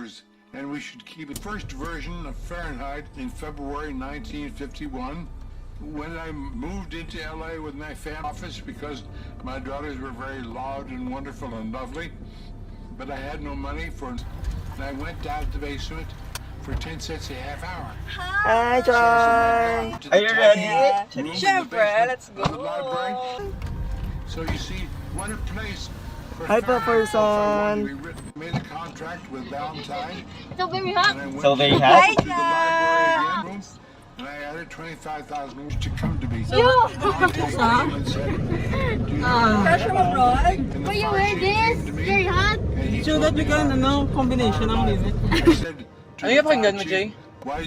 years, and we should keep the first version of Fahrenheit in February 1951. When I moved into LA with my family office, because my daughters were very loud and wonderful and lovely, but I had no money for it, and I went down to the basement for 10 cents a half hour. Hi, John! Are you ready? Syempre, let's go! So you see, what a place for Hi, person! We made a contract with Valentine. So very hot. So very hot? To the library again, and I added 25,000 to come to me. Pressure mo, Roy? Will you wear this? Very hot. So that we can, combination ng limit. Ano yung pakinggan mo, Jay?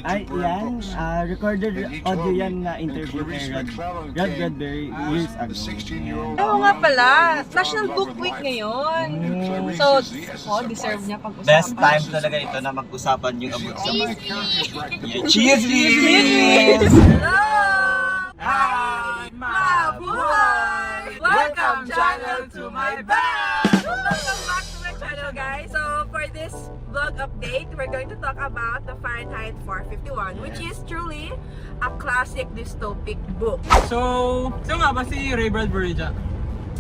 Ay, yan. Recorded audio yan na interview kay Ray Bradbury years ago. Oo nga pala. National Book Week ngayon. So, deserve niya pag-usapan. Best time talaga ito na mag-usapan yung about sa cheese! Hello! Hi! Mabuhay! Welcome channel to my band! Welcome back to my channel, guys. So, for this vlog update, we're going to talk about the Fahrenheit 451, which is truly a classic dystopic book. So nga ba si Ray Bradbury dyan?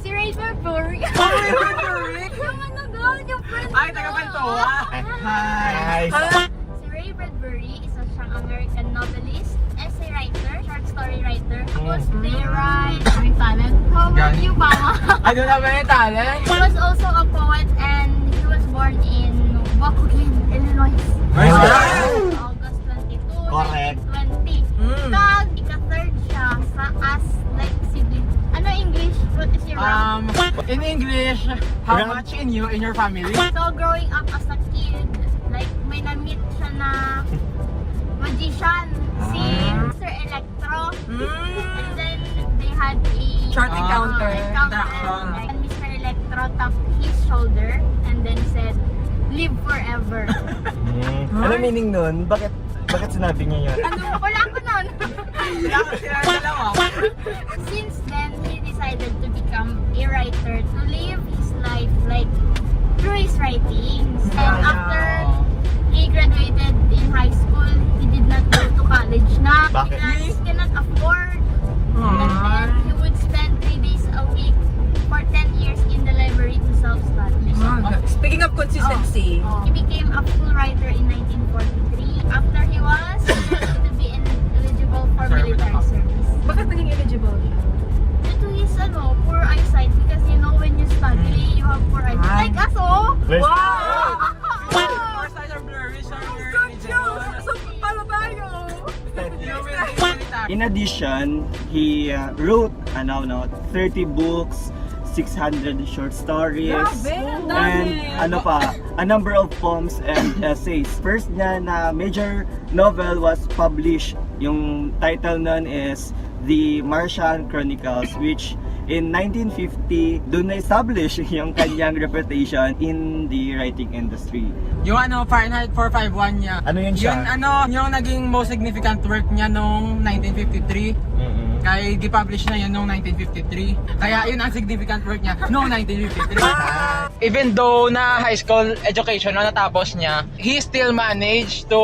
Si Ray Bradbury. Ray Bradbury? Yung ano doon, yung friend Ay, taga-Bentoa! Hi! Si Ray Bradbury, isa siyang American novelist, essay writer, short story writer, tapos playwright, having talent. How about you, Pama? I don't have any talent! He was also a poet and he was born in 𝐤𝐸𝐴𝐷𝐷𝐷𝐷, Illinois. August 22, Correct. 1920. Pag ika-third siya sa as like sibling. Ano English? What is your rank? In English, how much in you, in your family? So growing up as a kid, like may na-meet siya na magician, si Mr. Electro. And then they had a Short encounter. And Mr. Electro tapped his shoulder and then said, "Live forever." Ano meaning nun? Bakit sinabi niya yun? Ano? Wala ko nun. Wala ko sila dalawa. Since then, he decided to become a writer, to live his life like through his writings. And after he graduated in high school, he did not go to college na. Bakit? Because he cannot afford. And then he would spend 3 days a week for 10 years in the library to self-study. Speaking of consistency, He became a full writer in 1943 after he was to be eligible for military service. bakit naging eligible siya? Due to his poor eyesight, because you know when you study, you have poor eyesight. Like us, oh! Wow! Our side are blurry, so Good news! So, pala tayo! In addition, he wrote 30 books, 600 short stories, Grabe, and a number of poems and essays. First niya na major novel was published. Yung title nun is The Martian Chronicles, which in 1950 doon na-establish yung kanyang reputation in the writing industry. Yung Fahrenheit 451 niya. Ano yun siya? Yung naging most significant work niya noong 1953. Kaya gi-publish na yun noong 1953. Kaya yun ang significant work niya noong 1953. Even though na high school education na natapos niya, he still managed to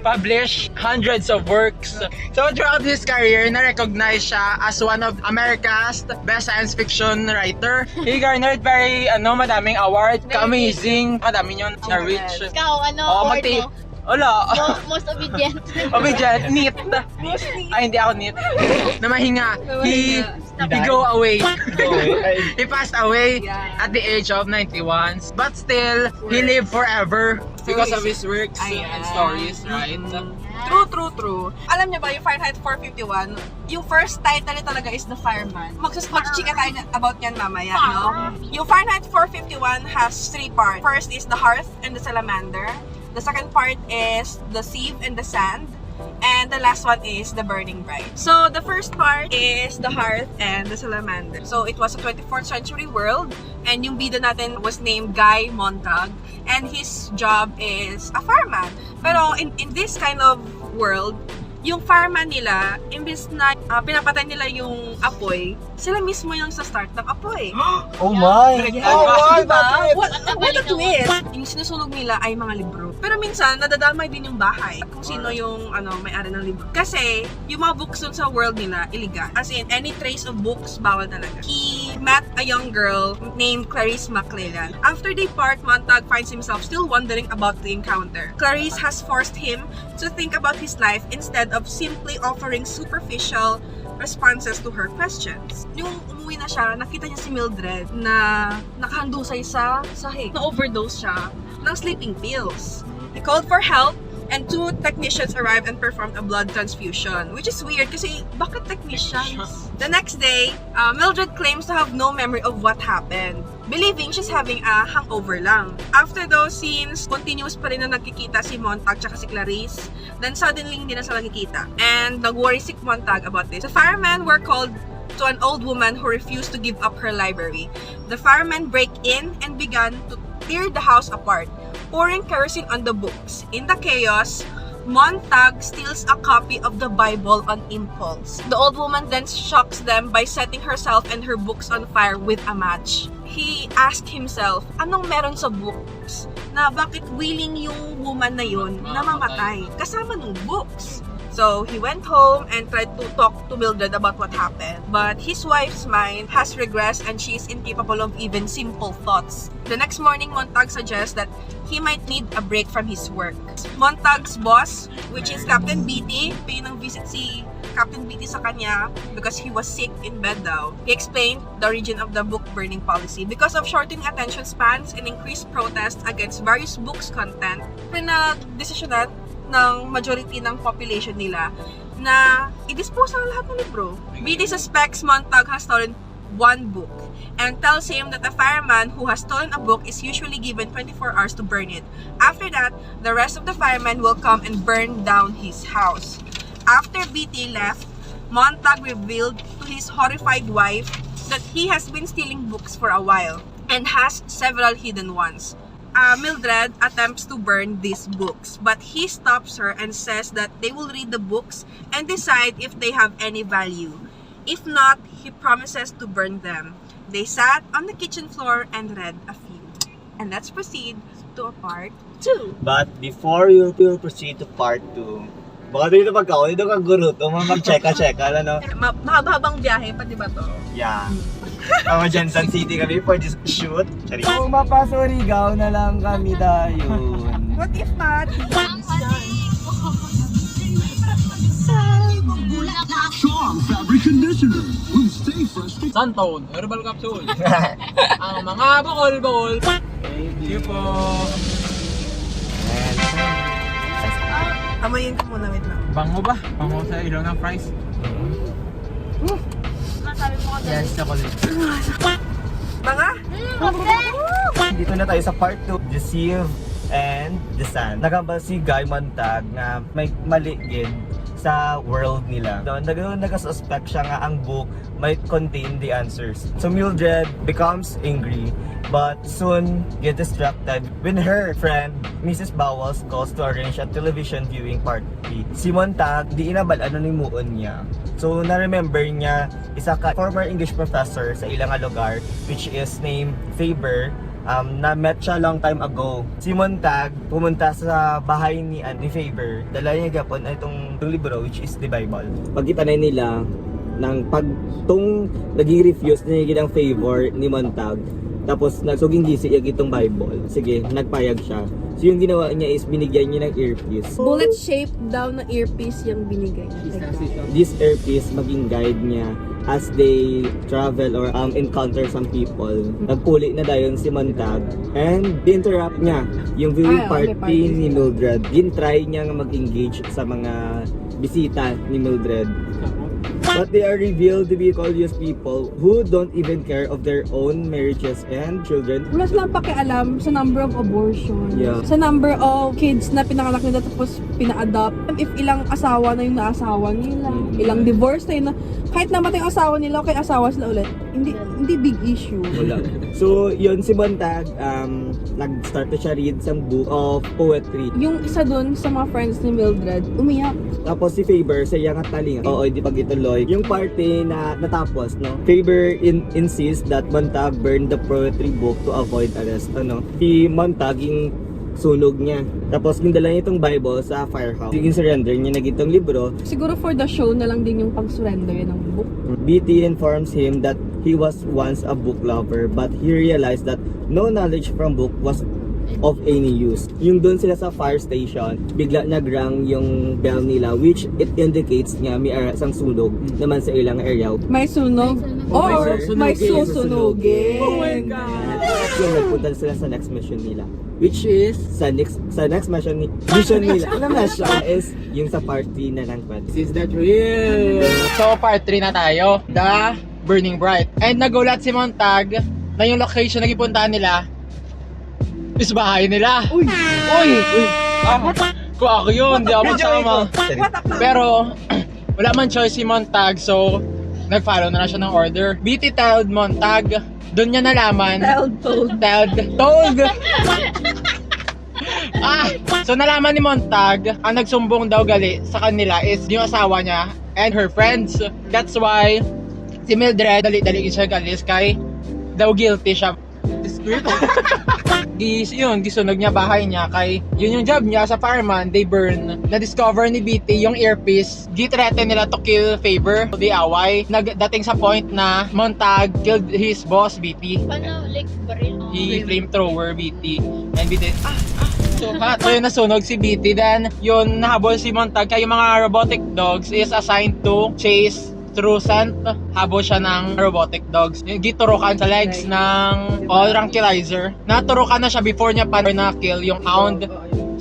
publish hundreds of works. So throughout his career, na-recognize siya as one of America's best science fiction writer. He garnered very madaming award, amazing, madami yun na-reach. Ikaw, award magti- mo? Wala. Most obedient. Obedient, neat. Ay, hindi ako neat. Na mahinga. He go away. He passed away at the age of 91. But still, he lived forever because of his works and stories, right? True. Alam niyo ba, yung Fahrenheit 451, yung first title niya talaga is The Fireman. Mag-chika tayo about yan mamaya, no? Yung Fahrenheit 451 has 3 parts. First is the hearth and the salamander. The second part is the sieve and the sand. And the last one is the burning bride. So the first part is the hearth and the salamander. So it was a 24th century world. And yung bida natin was named Montag. And his job is a fireman. Pero in this kind of world, yung fireman nila, imbes na pinapatay nila yung apoy, sila mismo yung sa start ng apoy. Oh my! Yes. Oh my! Diba? Bakit? What a twist! Yung sinusunog nila ay mga libro. Pero minsan, nadadamay din yung bahay kung sino yung may-ari ng libro. Kasi, yung mga books dun sa world nila, illegal. As in, any trace of books, bawal talaga. He met a young girl named Clarisse McClellan. After they part, Montag finds himself still wondering about the encounter. Clarisse has forced him to think about his life instead of simply offering superficial responses to her questions. Yung umuwi na siya, nakita niya si Mildred na nakahandusay sa sahig. Na-overdose siya ng sleeping pills. He called for help and 2 technicians arrived and performed a blood transfusion, which is weird kasi bakit technicians? The next day, Mildred claims to have no memory of what happened, believing she's having a hangover lang. After those scenes, continuous pa rin na nagkikita si Montag tsaka si Clarisse. Then suddenly, hindi na sila nagkikita. And nag-worry si Montag about this. The firemen were called to an old woman who refused to give up her library. The firemen break in and began to tear the house apart, pouring kerosene on the books. In the chaos, Montag steals a copy of the Bible on impulse. The old woman then shocks them by setting herself and her books on fire with a match. He asked himself, anong meron sa books? Na bakit willing yung woman na yun na mamatay? Kasama ng books. So, he went home and tried to talk to Mildred about what happened. But his wife's mind has regressed and she is incapable of even simple thoughts. The next morning, Montag suggests that he might need a break from his work. Montag's boss, which is Captaim Beatty, pinang visit si Captaim Beatty sa kanya because he was sick in bed daw. He explained the origin of the book burning policy. Because of shortening attention spans and increased protests against various books content, pinag-desisyonan ng majority ng population nila na i-dispose ng lahat ng libro. Beatty suspects Montag has stolen 1 book and tells him that a fireman who has stolen a book is usually given 24 hours to burn it. After that, the rest of the firemen will come and burn down his house. After Beatty left, Montag revealed to his horrified wife that he has been stealing books for a while and has several hidden ones. Mildred attempts to burn these books, but he stops her and says that they will read the books and decide if they have any value. If not, he promises to burn them. They sat on the kitchen floor and read a few. And let's proceed to a part 2. But before you will proceed to part 2, baka dito dito ka guruto, mag-checka, ano? Mahaba-habang biyahe, pati ba to? Yeah. Jensen City kami for this shoot. Kung mapasurigaw na lang kami dayon. What if not? Charm Fabric Conditioner will stay fresh. Santone, herbal capsule. Ang mga bakol. Thank you po. Amayin ko muna, wait lang. Bango ba? Bango sa ilaw ng fries. Masabi mo ka Yes, chocolate. Banga? Dito na tayo sa part 2, The Sieve and the Sun. Nagambal si Guy Montag na may mali din sa world nila. Nag-suspect siya nga ang book might contain the answers. So Mildred becomes angry but soon get distracted when her friend Mrs. Bowles calls to arrange a television viewing party. Si Montag, di inabal ni muon niya. So na-remember niya isa ka former English professor sa ilang lugar which is named Faber. Na-met siya long time ago. Si Montag pumunta sa bahay ni Faber. Dala niya gapon itong libro which is the Bible. Pagkita na nila ng pagtung naging refuse na niya ang favor ni Montag. Tapos nagsuging gisi itong Bible. Sige, nagpayag siya. So yung ginawa niya is binigyan niya ng earpiece. Bullet shape daw na earpiece yung binigay. This earpiece maging guide niya as they travel or encounter some people. Nagpuli na dayon si Montag and di-interrupt niya yung viewing party ni Mildred. Try niya nga mag-engage sa mga bisita ni Mildred. But they are revealed to be courageous people who don't even care of their own marriages and children. Wala silang pakialam sa number of abortion, Yeah. sa number of kids na pinanganak nila tapos pina-adopt. If ilang asawa na yung naasawa nila, ilang divorce na yun na, kahit namatay yung asawa nila, okay, asawa sila ulit. Hindi big issue. Wala. So, yun si Montag, nag-start na siya read some book of poetry. Yung isa dun sa mga friends ni Mildred, umiyak. Tapos si Faber, sa iyang talinga. Oo, hindi pag ituloy. Yung party na natapos, no? Faber insists that Montag burned the poetry book to avoid arrest. Si Montag, yung sunog niya. Tapos gindala niya itong Bible sa firehouse. Yung surrender niya na itong libro. Siguro for the show na lang din yung pag-surrender ng book. Beatty informs him that he was once a book lover, but he realized that no knowledge from book was of any use. Yung doon sila sa fire station, bigla nagrang yung bell nila, which it indicates nga may isang sunog naman sa ilang area. May sunog or may susunogin. Oh my God! Yung nagpunta sila sa next mission nila, which is sa next mission nila. Ano mission is yung sa party na ng kwento. Is that real? So, part 3 na tayo. The Burning Bright. And nagulat si Montag na yung location na ipuntahan nila is bahay nila. Uy! Kung ako yun, di ako magsama. Pero, wala man choice si Montag, so nag-follow na siya ng order. Beatty told Montag, doon niya nalaman. Told. So nalaman ni Montag, ang nagsumbong daw gali sa kanila is yung asawa niya and her friends. That's why si Mildred dali-dali siya galis kay daw guilty siya. Discreet. Gisunog niya bahay niya kay yun yung job niya sa fireman. They burn. Na-discover ni Beatty yung earpiece. Gitreten nila to kill Faber. They away. Nagdating sa point na Montag killed his boss Beatty. Paano, like, baril? He flamethrower Beatty. And Beatty, so yun nasunog si Beatty. Then yun nahabol si Montag kaya yung mga robotic dogs is assigned to chase through scent. Habol siya ng robotic dogs. Giturukan sa legs ng tranquilizer. Naturukan na siya before niya pa na-kill yung hound.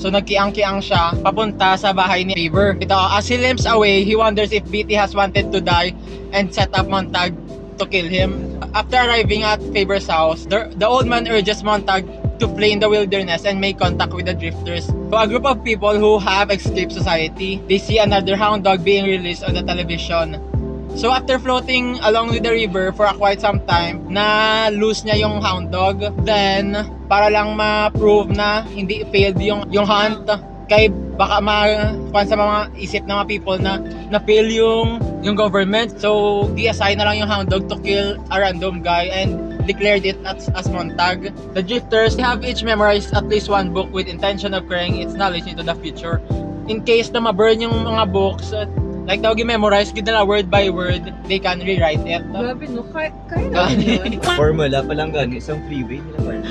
So nagkiang-kiang siya papunta sa bahay ni Faber. As he limps away, he wonders if Beatty has wanted to die and set up Montag to kill him. After arriving at Faber's house, the old man urges Montag to flee in the wilderness and make contact with the drifters. So a group of people who have escaped society, they see another hound dog being released on the television. So after floating along with the river for quite some time, na lose niya yung hound dog. Then para lang ma-prove na hindi failed yung hunt, kay baka kuan sa mga isip ng mga people na na-fail yung government. So i-assign na lang yung hound dog to kill a random guy and declared it as Montag. The drifters have each memorized at least one book with intention of carrying its knowledge into the future. In case na ma-burn yung mga books, like daw gi-memorize, gidala word by word, they can rewrite it. Grabe no, kaya naman yun. Formula pa lang gani, isang freeway nila.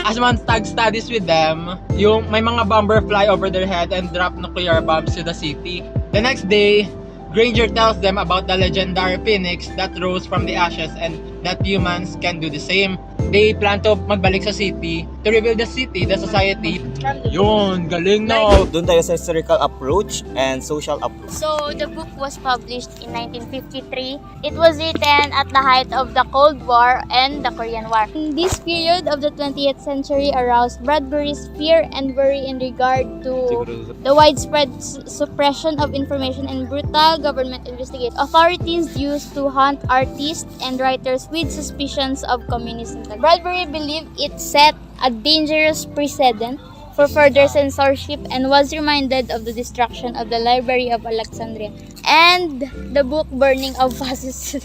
As Montag studies with them, yung may mga bomber fly over their head and drop nuclear bombs to the city. The next day, Granger tells them about the legendary phoenix that rose from the ashes and that humans can do the same. They plan to magbalik sa city to rebuild the city, the society. Yun, galing no. Doon tayo sa historical approach and social approach. So, the book was published in 1953. It was written at the height of the Cold War and the Korean War. This period of the 20th century aroused Bradbury's fear and worry in regard to the widespread suppression of information and brutal government investigation. Authorities used to hunt artists and writers with suspicions of communism. Bradbury believed it set a dangerous precedent for further censorship and was reminded of the destruction of the Library of Alexandria and the book burning of fascist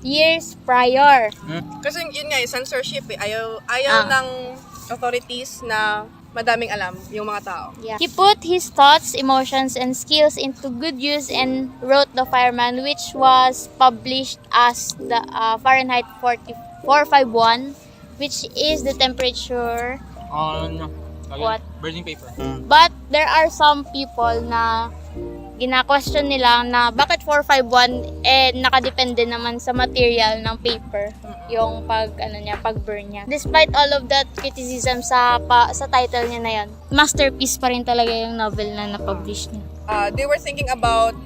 years prior. Kasi yun nga, censorship eh. Ayaw ng authorities na madaming alam yung mga tao. Yeah. He put his thoughts, emotions, and skills into good use and wrote The Fireman, which was published as the Fahrenheit 451, which is the temperature On what? burning paper. But there are some people na gina-question nila na bakit 451 nakadepende naman sa material ng paper yung pag-burn niya. Despite all of that criticism sa title niya na yan, masterpiece pa rin talaga yung novel na na-publish niya. They were thinking about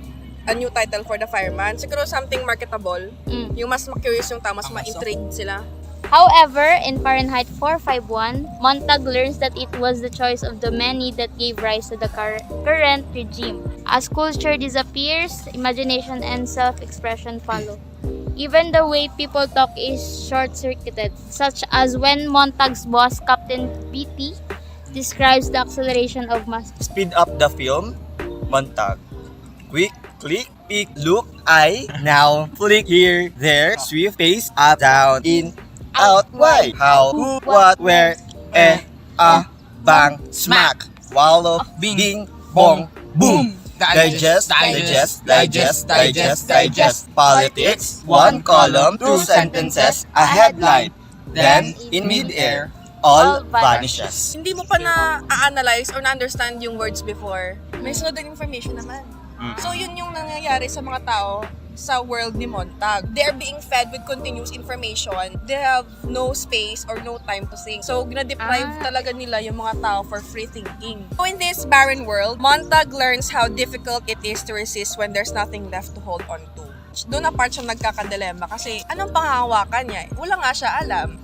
a new title for the fireman. Siguro something marketable. Yung mas curious yung tao, mas ma-intrigued sila. However, in Fahrenheit 451, Montag learns that it was the choice of the many that gave rise to the current regime. As culture disappears, imagination and self-expression follow. Even the way people talk is short-circuited, such as when Montag's boss, Captaim Beatty, describes the acceleration of mass. Speed up the film, Montag. Quick, click, peek, look, eye, now, flick, here, there, swift, pace, up, down, in, out, why, how, who, what, where, bang, smack, wallow, bing, bong, boom. Digest, politics, one column, two sentences, a headline. Then, in mid-air, all vanishes. Hindi mo pa na-analyze or na-understand yung words before. May sunod na information naman. So yun yung nangyayari sa mga tao sa world ni Montag. They're being fed with continuous information. They have no space or no time to think. So, gina-deprive talaga nila yung mga tao for free thinking. So, in this barren world, Montag learns how difficult it is to resist when there's nothing left to hold on to. Doon na part siya nagkakadilema kasi anong panghahawakan niya? Wala nga siya alam.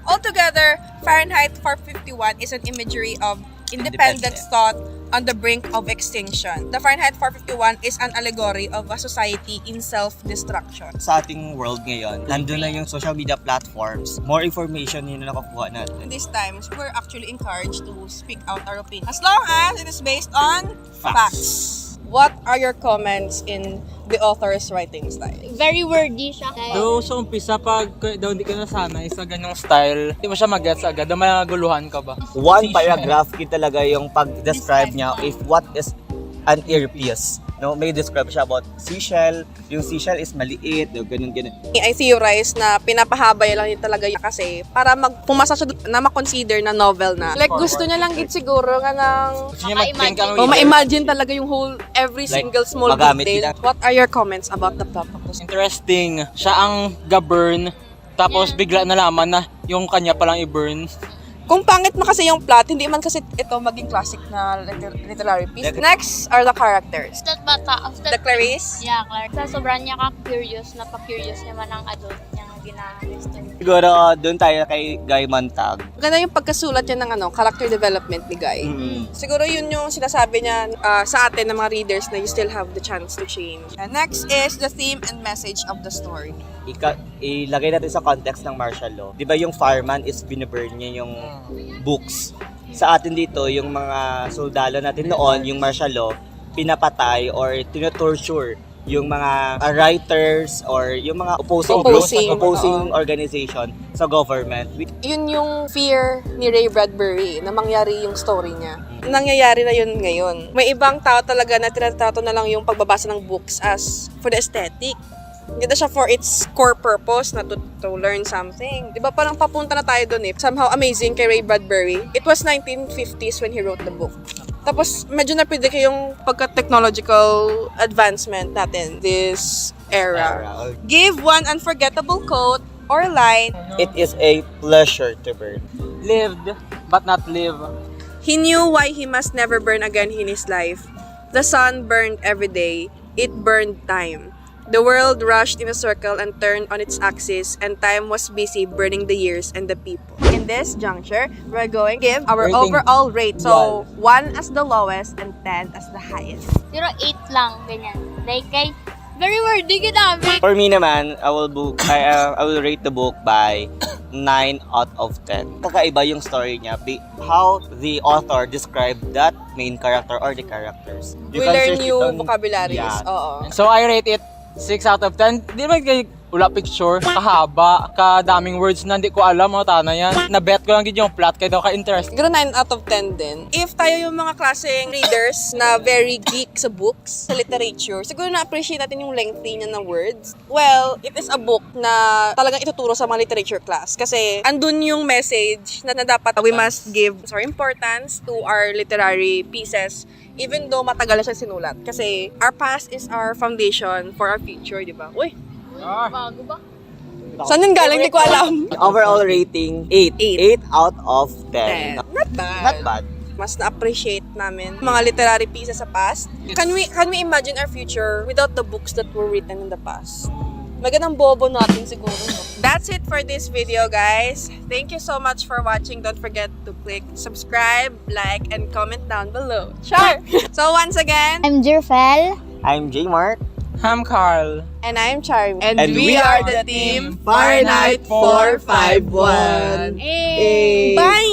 Altogether, Fahrenheit 451 is an imagery of independent thought on the brink of extinction. The Fahrenheit 451 is an allegory of a society in self-destruction. Sa ating world ngayon, nandun na yung social media platforms. More information yun na nakukuha natin. In these times, we're actually encouraged to speak out our opinion. As long as it is based on facts. What are your comments in the author's writing style? Very wordy siya. So, sa umpisa, pag daw hindi ka nasanay sa ganyang style, hindi mo siya mag-gets agad, maguluhan ka ba? One paragraph yun talaga yung pag-describe niya if what is an earpiece. No, may describe siya about seashell. Yung seashell is maliit, ganun. I theorize na pinapahaba lang yun talaga yun kasi para pumasa siya na ma-consider na novel na. Like gusto niya lang git siguro nga ng Gusto niya mag-think ang ma-imagine talaga yung whole, every Like, single small magamit detail. nila. What are your comments about the plot of the story? interesting. Siya ang ga-burn, tapos bigla nalaman na yung kanya palang i-burn. Kung pangit na kasi yung plot, hindi man kasi ito maging classic na literary piece. Next are the characters. That bata, The Clarisse. yeah, Clark. Sa sobrang niya ka-curious, napaka-curious naman ang adult niya gina-gusto. Siguro, doon tayo kay Guy Montag. Ganda yung pagkasulat niya ng character development ni Guy. Siguro yun yung sinasabi niya sa atin ng mga readers na you still have the chance to change. And next is the theme and message of the story. Ilagay natin sa context ng martial law. Di ba yung fireman is binaburn niya yung books. Sa atin dito, yung mga soldado natin noon, yung martial law, pinapatay or tinotorture yung mga writers or yung mga opposing organization sa government. Yun yung fear ni Ray Bradbury na mangyari yung story niya. Nangyayari na yun ngayon. May ibang tao talaga na tinatrato na lang yung pagbabasa ng books as for the aesthetic. Hindi na siya for its core purpose na to learn something. Di ba parang papunta na tayo dun eh. Somehow amazing kay Ray Bradbury. It was 1950s when he wrote the book. Tapos medyo na-predict yung pagka-technological advancement natin this era. Give one unforgettable quote or line. It is a pleasure to burn. Lived, but not live. He knew why he must never burn again in his life. The sun burned every day. It burned time. The world rushed in a circle and turned on its axis, and time was busy burning the years and the people. In this juncture, we're going to give our Rating. overall rate. So, 1 as the lowest and 10 as the highest. 8 lang, ganyan. Like, very wordy, ginamit. For me naman, I will rate the book by 9 out of 10. Kakaiba yung story niya. How the author described that main character or the characters. We learn new vocabularies. Yeah. Oo. So I rate it 6 out of 10. Di ba kayo wala picture, kahaba, kadaming words na hindi ko alam, mga tana yan. Na-bet ko lang din yung plot, kaya daw ka-interest. Siguro 9 out of 10 din. If tayo yung mga klaseng readers na very geek sa books, sa literature, siguro na-appreciate natin yung lengthy niya ng words. Well, it is a book na talagang ituturo sa mga literature class. Kasi andun yung message na dapat we must give importance to our literary pieces even though matagal na siya sinulat. Kasi our past is our foundation for our future, di ba? Uy! Bago ba? Saan yun galing? Hindi ko alam. Overall rating, 8. 8 out of 10. Not bad. Not bad. Mas na-appreciate namin mga literary pieces sa past. Can we imagine our future without the books that were written in the past? Magandang bobo natin siguro. That's it for this video, guys. Thank you so much for watching. Don't forget to click subscribe, like, and comment down below. Sure! So once again, I'm Jerfelle. I'm J Mark. I'm Carl. and I'm Charmie. And we are the team Fahrenheit 451. Hey. Bye!